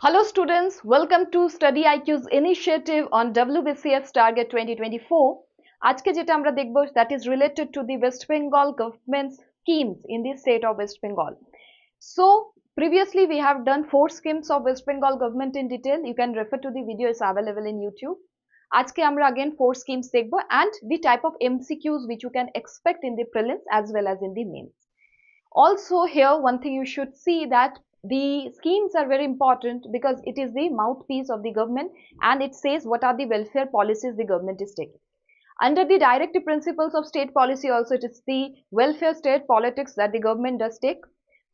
Hello students, welcome to StudyIQ's initiative on WBCS Target 2024. আজকে যেটা আমরা দেখব that is related to the West Bengal government schemes in the state of West Bengal. So previously we have done 4 schemes of West Bengal government in detail. You can refer to the video, is available in YouTube. আজকে আমরা again 4 schemes দেখব and the type of MCQs which you can expect in the prelims as well as in the mains. Also here one thing you should see that the schemes are very important because it is the mouthpiece of the government and it says what are the welfare policies the government is taking. Under the directive principles of state policy also, it is the welfare state politics that the government does take.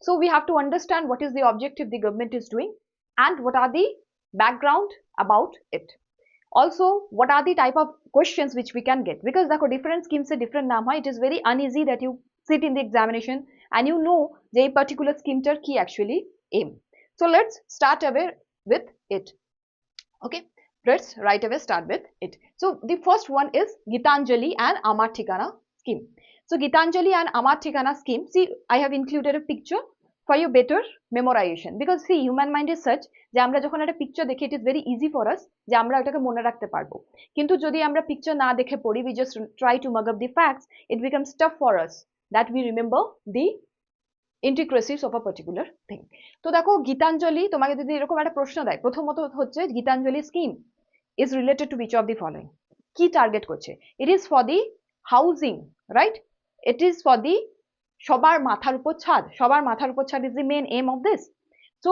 So we have to understand what is the objective the government is doing and what are the background about it. Also, what are the type of questions which we can get, because the different schemes are different naam hai. It is very uneasy that you sit in the examination and you know the particular scheme tar ki actually aim. So let's start away with it. Okay, let's right away start with it. So the first one is Geetanjali and Amar Thikana scheme. So Geetanjali and Amar Thikana scheme, see I have included a picture for your better memorization, because see human mind is such যে আমরা যখন একটা picture দেখি it is very easy for us যে আমরা ওটাকে মনে রাখতে পারবো, কিন্তু যদি আমরা পিকচার না দেখে পড়ি, we just try to mug up the facts, it becomes tough for us that we remember the intricacies of a particular thing. তো দেখো গীতাঞ্জলি তোমাকে যদি এরকম একটা প্রশ্ন দেয়, প্রথমত হচ্ছে Gitanjali scheme is related to which of the following, কি টার্গেট করছে? it is for the housing, right? it is for the সবার মাথার উপর ছাদ, সবার মাথার উপর ছাদ is the main aim of this. So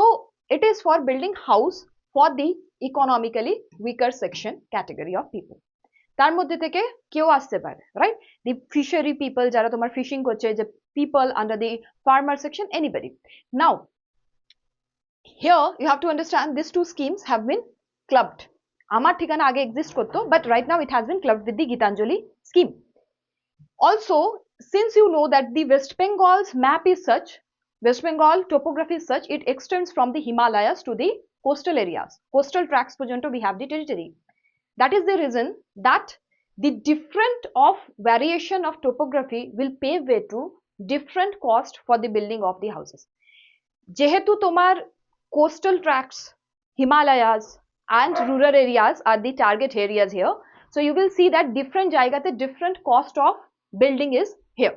it is for building house for the economically weaker section category of people. তার মধ্যে থেকে কেউ আসতে পারে, right? the fishery people, যারা তোমার ফিশিং করছে, যে people under the farmer section, anybody. Now here you have to understand these two schemes have been clubbed. Amar Thikana আগে exist করতো, but right now it has been clubbed with the Geetanjali scheme. Also, since you know that the West Bengal's map is such, West Bengal topography is such, it extends from the Himalayas to the coastal areas, coastal tracts পর্যন্ত we have the territory. That is the reason that the different of variation of topography will pave way to different cost for the building of the houses. যেহেতু তোমার coastal tracts, Himalayas and rural areas are the target areas here, so you will see that different জায়গাতে different cost of building is here,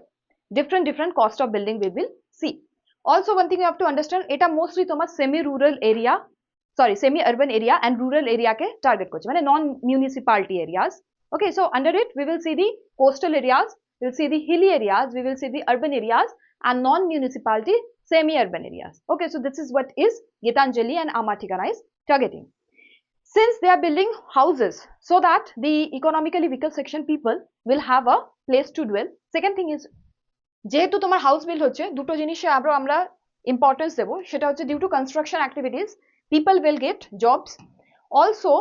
different cost of building we will see. Also one thing you have to understand, এটা mostly তোমার semi rural area, sorry, semi urban area and rural area K target করছে, মানে non municipality areas. Okay, so under it we will see the coastal areas, we will see the hilly areas, we will see the urban areas and non municipality semi urban areas. Okay, so this is what is Geetanjali and Amar Thikana is targeting. Since they are building houses so that the economically weaker section people will have a place to dwell. Second thing is, যেহেতু তোমার house build হচ্ছে, দুটো জিনিসে আরো আমরা importance দেবো, সেটা হচ্ছে due to construction activities people will get jobs. Also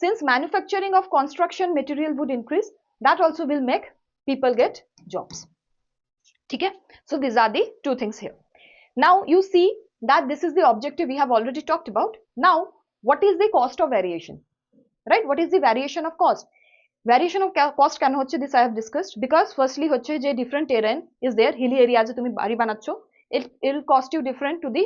since manufacturing of construction material would increase, that also will make people get jobs. ঠিক আছে, so these are the two things here. Now you see that this is the objective we have already talked about. Now what is the cost of variation, right? What is the variation of cost? Variation of cost কেন হচ্ছে, this I have discussed, because firstly হচ্ছে যে different terrain is there, hilly areas এ তুমি বাড়ি বানাচ্ছো, it will cost you different to the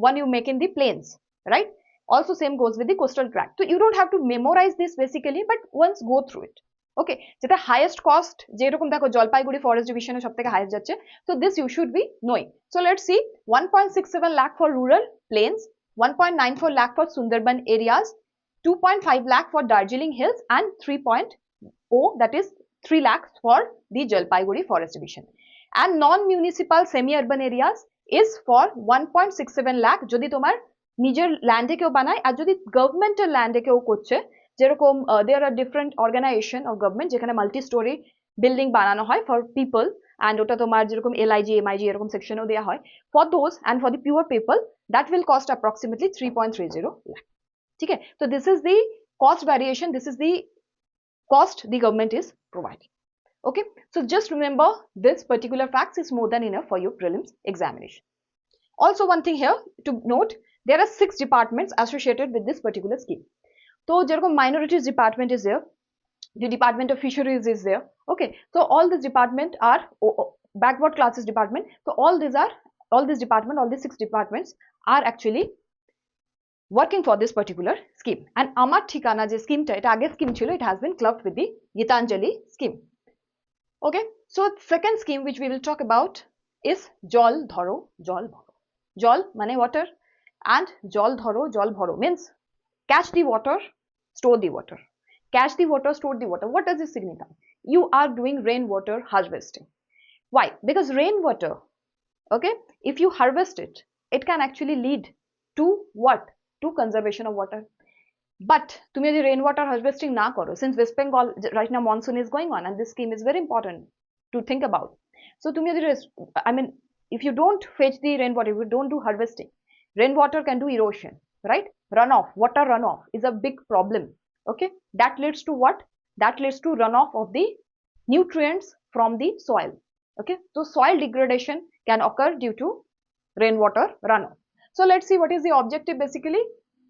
one you make in the plains, right? Also same goes with the coastal tract. So you don't have to memorize this basically, but once go through it. Okay, যেটা highest cost, যেরকম দেখো Jalpaiguri forest ডিভিশনে সব থেকে highest যাচ্ছে, so this you should be knowing. So let's see, 1.67 lakh for rural plains, 1.94 lakh for Sundarban areas, 2.5 lakh for Darjeeling Hills and 3.0, that is 3 lakhs for the Jalpaiguri forest division. And non-municipal semi-urban areas is for 1.67 lakh যদি তোমার নিজের ল্যান্ডে কেউ বানায়, আর যদি গভর্নমেন্টের ল্যান্ডে কেউ করছে, যেরকম there are different organization of government যেখানে মাল্টি স্টোরি বিল্ডিং বানানো হয় for people, and ওটা তোমার যেরকম LIG MIG এরকম সেকশনেও দেওয়া হয়, for those and for the pure people that will cost approximately 3.30 lakh. ঠিক আছে, so this is the cost variation, this is the cost the government is providing. Okay, so just remember this particular facts is more than enough for your prelims examination. Also one thing here to note, there are 6 departments associated with this particular scheme. So যেরকম minorities department is there, the department of fisheries is there. Okay, so all these department are backward classes department, so all these department, all these 6 departments are actually working for this particular scheme. And Amar Thikana je scheme ta eta age scheme chilo, it has been clubbed with the Geetanjali scheme. Okay, so second scheme which we will talk about is Jal Dharo Jal Bharo. Jal mane water and Jal Dharo Jal Bharo means catch the water, store the water. Catch the water, store the water. What does this signify? You are doing rainwater harvesting. Why? Because rainwater, okay, if you harvest it, it can actually lead to what? To conservation of water. But তুমি যদি rainwater harvesting না করো, since West Bengal right now monsoon is going on and this scheme is very important to think about. So তুমি যদি, I mean, if you don't fetch the rainwater, if you don't do harvesting, rainwater can do erosion, right? Runoff, water runoff is a big problem. Okay, that leads to what? That leads to runoff of the nutrients from the soil. Okay, so soil degradation can occur due to rainwater runoff. So let's see what is the objective basically.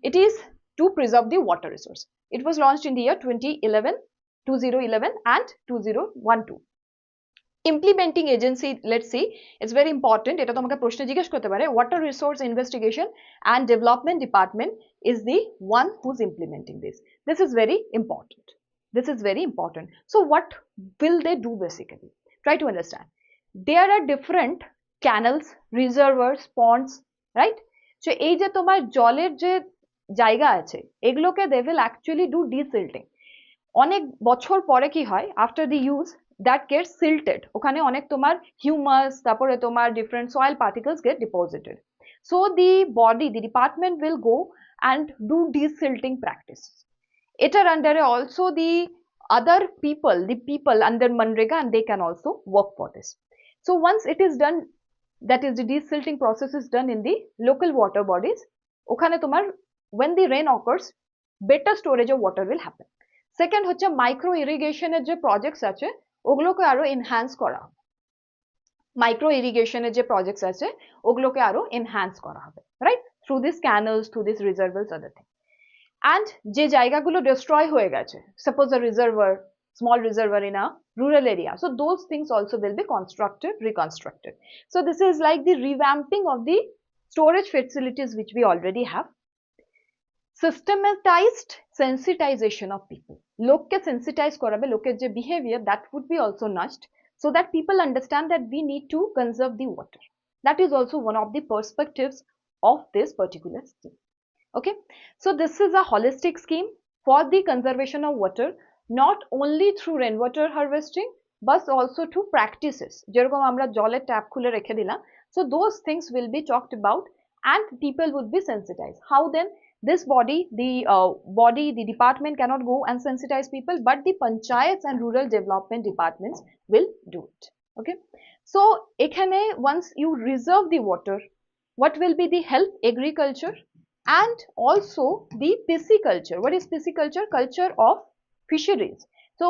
It is to preserve the water resource. It was launched in the year 2011 and 2012. Implementing agency, let's see, it's very important. এটা তোমাকে প্রশ্ন জিজ্ঞেস করতে পারে, Water Resource Investigation and Development Department is the one who's implementing this. This is very important. This is very important. So what will they do basically? Try to understand. There are different canals, reservoirs, ponds, right? So এই যে তোমার জলের যে জায়গা আছে এগুলোকে they will actually do desilting. অনেক বছর পরে কি হয়, after the use that gets silted, ওখানে অনেক তোমার humus, তারপরে তোমার different soil particles get deposited. So the body, the department will go and do desilting practices. এটার under also the other people, the people under Manrega, and they can also work for this. So once it is done, that is the desilting process is done in the local water bodies, ওখানে তোমার when the rain occurs, better storage of water will happen. Second হচ্ছে micro irrigation এর যে projects আছে ওগুলোকে আরো enhance করা হবে. Micro irrigation এর যে projects আছে ওগুলোকে আরো enhance করা হবে, right? Through these canals, through these reservoirs, other thing. And যে জায়গাগুলো destroy হয়ে গেছে, suppose a reservoir, small reservoir in a rural area, so those things also will be constructed, reconstructed. So this is like the revamping of the storage facilities which we already have. Systematized sensitization of people. লোককে sensitize করাবে, লোকের যে behavior, that would be also nudged so that people understand that we need to conserve the water. That is also one of the perspectives of this particular scheme. Okay, so this is a holistic scheme for the conservation of water, not only through rainwater harvesting but also through practices. যেরকম আমরা জলের tap খুলে রেখে দিলাম, so those things will be talked about and people would be sensitized. How then? This body, the department cannot go and sensitize people, but the panchayats and rural development departments will do it. Okay, so ekhane once you reserve the water, what will be the help? Agriculture and also the pisciculture. What is pisciculture? Culture of fisheries. So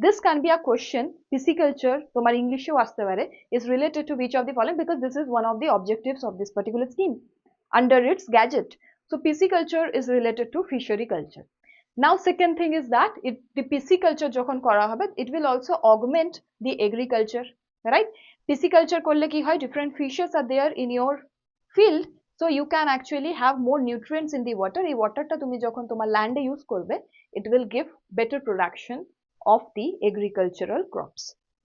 this can be a question. Pisciculture tomar English e aste pare, is related to which of the following, because this is one of the objectives of this particular scheme under its gadget. So pisciculture is related to fishery culture. Now second thing is that the pisciculture যখন করা হবে, it will also augment the agriculture, right? Pisciculture করলে কি হয়, different fishes are there in your field, so you can actually have more nutrients in the water. এই ওয়াটারটা তুমি যখন তোমার ল্যান্ডে ইউজ করবে, it will give better production of the agricultural crops,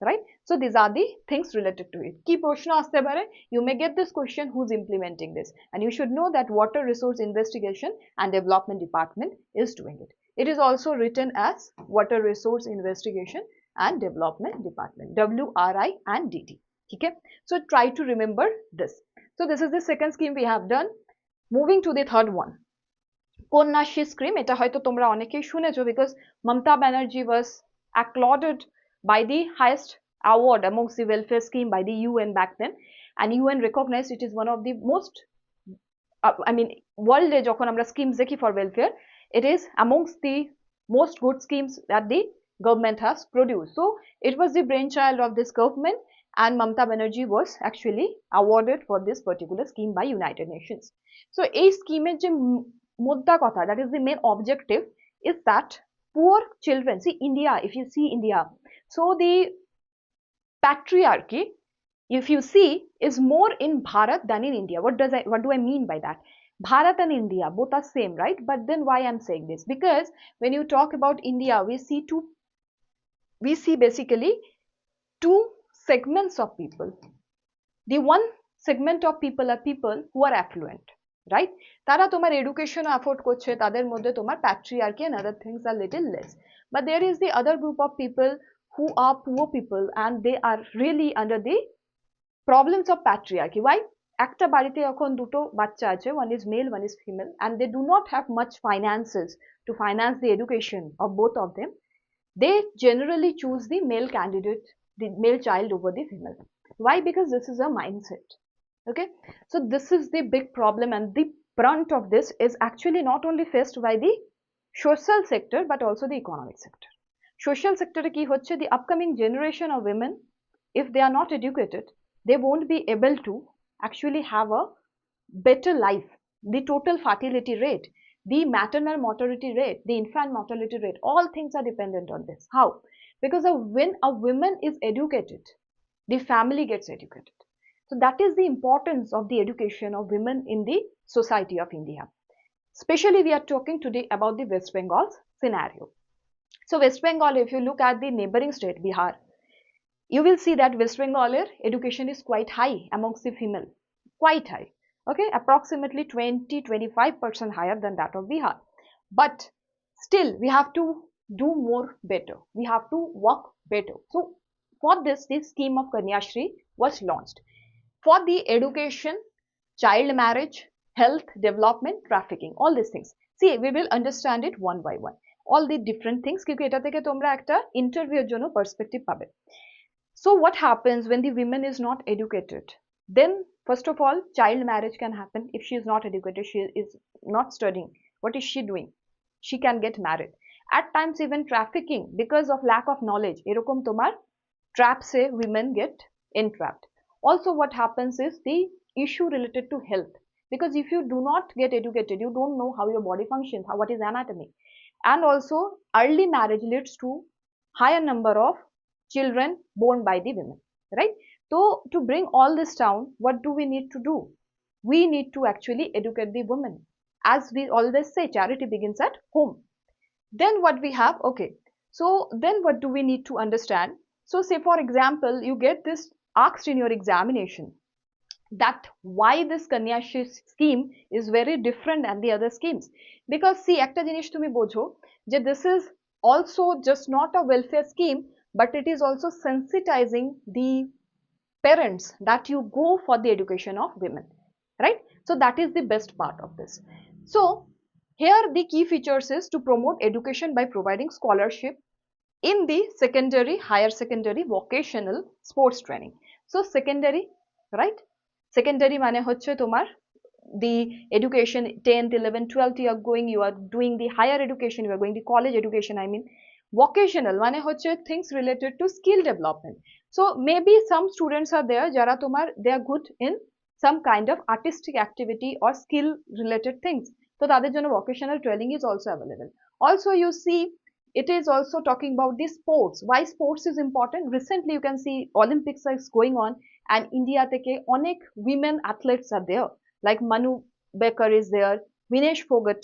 right? So these are the things related to it. কি প্রশ্ন আসতে পারে? You may get this question, who's implementing this? And you should know that Water Resource Investigation and Development Department is doing it. It is also written as Water Resource Investigation and Development Department, WRI and DT. Okay, so try to remember this. So this is the second scheme we have done. Moving to the third one, Kanyashree scheme. এটা হয়তো তোমরা অনেকেই শুনেছো, because Mamata Banerjee was applauded by the highest award amongst the welfare scheme by the UN back then, and UN recognized it is one of the most, I mean, world e jokhon amra schemes dekhi for welfare, it is amongst the most good schemes that the government has produced. So it was the brainchild of this government, and Mamata Banerjee was actually awarded for this particular scheme by United Nations. So এই স্কিমের যে মোদ্দা কথা, that is the main objective, is that poor children, see India, if you see India, so the patriarchy, if you see, is more in Bharat than in India. What do I mean by that? Bharat and India both are same, right? But then why I'm saying this? Because when you talk about India, we see basically two segments of people. The one segment of people are people who are affluent, right? Tara tomar education afford korche, tader moddhe tomar patriarchy and other things are little less. But there is the other group of people who are poor people and they are really under the problems of patriarchy. Why? একটা বাড়িতে এখন দুটো বাচ্চা আছে, one is male, one is female, and they do not have much finances to finance the education of both of them. They generally choose the male candidate, the male child over the female. Why? Because this is a mindset. Okay, so this is the big problem, and the brunt of this is actually not only faced by the social sector but also the economic sector. Social sector ki hocche, the upcoming generation of women, if they are not educated, they won't be able to actually have a better life. The total fertility rate, the maternal mortality rate, the infant mortality rate, all things are dependent on this. How? Because when a woman is educated, the family gets educated. So that is the importance of the education of women in the society of India. Especially we are talking today about the West Bengal's scenario. So West Bengal, if you look at the neighboring state, Bihar, you will see that West Bengal education is quite high amongst the female, quite high. Okay, approximately 20-25% higher than that of Bihar. But still, we have to do more better. We have to work better. So for this scheme of Kanyashree was launched for the education, child marriage, health, development, trafficking, all these things. See, we will understand it one by one. All the different things, because এটা থেকে তোমরা একটা ইন্টারভিউর জন্য perspective পাবে। So what happens when the woman is not educated? Then first of all, child marriage can happen. If she is not educated, she is not studying, what is she doing? She can get married. At times even trafficking, because of lack of knowledge, erokom tomar traps se women get entrapped. Also what happens is the issue related to health, because if you do not get educated, you don't know how your body functions, what is anatomy. And also early marriage leads to higher number of children born by the women, right? So to bring all this down, what do we need to do? We need to actually educate the women. As we always say, charity begins at home. Then what we have, okay, so then what do we need to understand? So say for example, you get this asked in your examination that why this Kanyashree scheme is very different than the other schemes. Because see, ekta jinish tumi bojo je this is also just not a welfare scheme, but it is also sensitizing the parents that you go for the education of women, right? So that is the best part of this. So here the key features is to promote education by providing scholarship in the secondary, higher secondary, vocational, sports training. So secondary, right? Secondary mane hocche tomar the education 10th, 11th, 12th you are doing the higher education, you are going the college education, I mean. Vocational mane hocche things related to skill development. So maybe some students are there jara tomar they are good in some kind of artistic activity or skill related things, so tader jonno vocational training is also available. Also you see, it is also talking about the sports. Why sports is important? Recently you can see Olympics is going on and India teke onek women athletes are there, like Manu Becker is there, Vinesh Phogat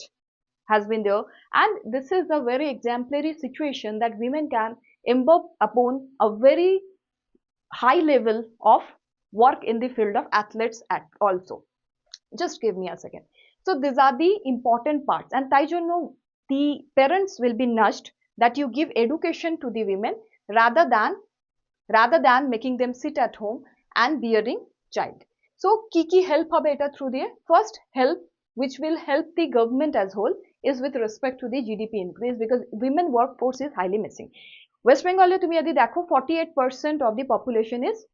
has been there, and this is a very exemplary situation that women can embark upon a very high level of work in the field of athletes also. Just give me a second. So these are the important parts, and tai jonno the parents will be nudged that you give education to the women rather than making them sit at home and bearing child. So ki help hobe eta through the first help which will help the government as whole is with respect to the GDP increase, because women workforce is highly missing. West Bengal e tumi jodi dekho 48% of the population is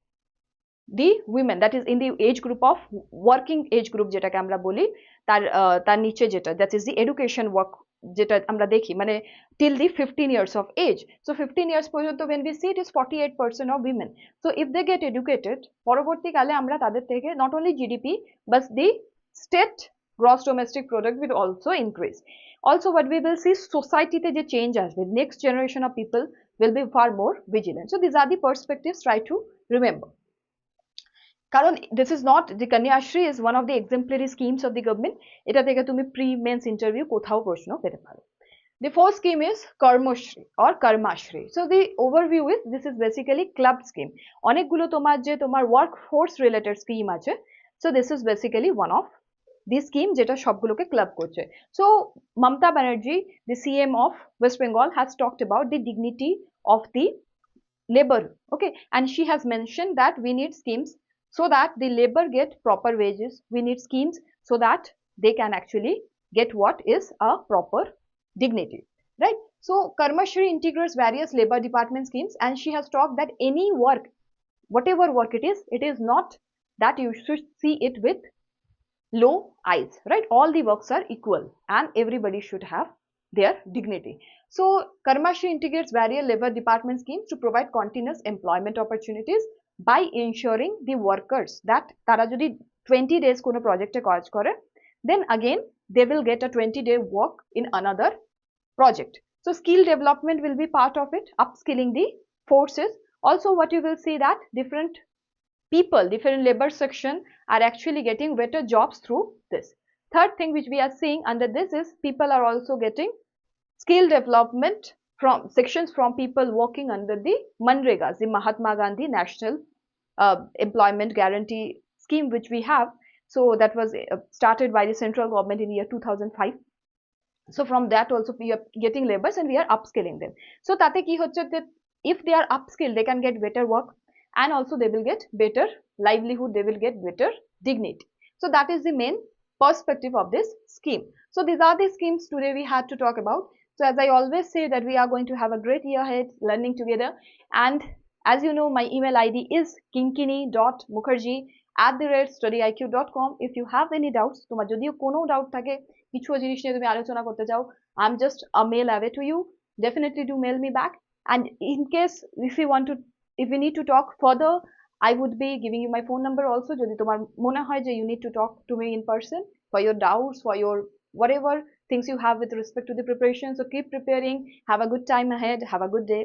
the women, that is in the age group of working age group যেটাকে আমরা বলি তার নিচে যেটা, that is the education work যেটা আমরা দেখি মানে till the 15 years of age. So 15 years পর্যন্ত when we see it is 48% of women. So if they get educated, পরবর্তীকালে আমরা তাদের থেকে not only GDP but the state gross domestic product will also increase. Also what we will see, society te je change asbe, next generation of people will be far more vigilant. So these are the perspectives, try to remember. কারণ this is not the Kanyashree is one of the exemplary schemes of the government. এটা থেকে তুমি pre men's interview কোথাও প্রশ্ন পেতে পারো। The fourth scheme is Karmashree or Karmashree. So the overview is this is basically club scheme. অনেকগুলো তোমার যে তোমার workforce related scheme আছে, so this is basically one of the scheme যেটা সবগুলোকে ক্লাব করছে। So Mamata Banerjee, the CM of West Bengal, has talked about the dignity of the labor, okay, and she has mentioned that we need schemes so that the labor get proper wages. We need schemes so that they can actually get what is a proper dignity, right? So Karmashree integrates various labor department schemes, and she has talked that any work, whatever work it is not that you should see it with low eyes, right? All the works are equal and everybody should have their dignity. So Karmashree integrates various labor department schemes to provide continuous employment opportunities by ensuring the workers that tara jodi 20 days kono project e kaj kore, then again they will get a 20-day work in another project. So skill development will be part of it, upskilling the forces. Also what you will see that different people, different labor section are actually getting better jobs through this. Third thing which we are seeing under this is people are also getting skill development from sections from people working under the Manrega, the Mahatma Gandhi National Employment Guarantee Scheme which we have. So that was started by the central government in the year 2005. So from that also we are getting labors and we are upskilling them. So tate ki hocche that if they are upskilled they can get better work, and also they will get better livelihood, they will get better dignity. So that is the main perspective of this scheme. So these are the schemes today we had to talk about. So as I always say that we are going to have a great year ahead learning together, and as you know my email ID is kinkini.mukherjee@studyiq.com. If you have any doubts, তোমার যদিও কোনো doubt থাকে কিছু জিনিস নিয়ে তুমি আলোচনা করতে চাও, I'm just a mail away to you. Definitely do mail me back, and in case if you need to talk further, I would be giving you my phone number also. Jodi tomar mone hoy je you need to talk to me in person for your doubts, for your whatever things you have with respect to the preparation. So keep preparing. Have a good time ahead. Have a good day.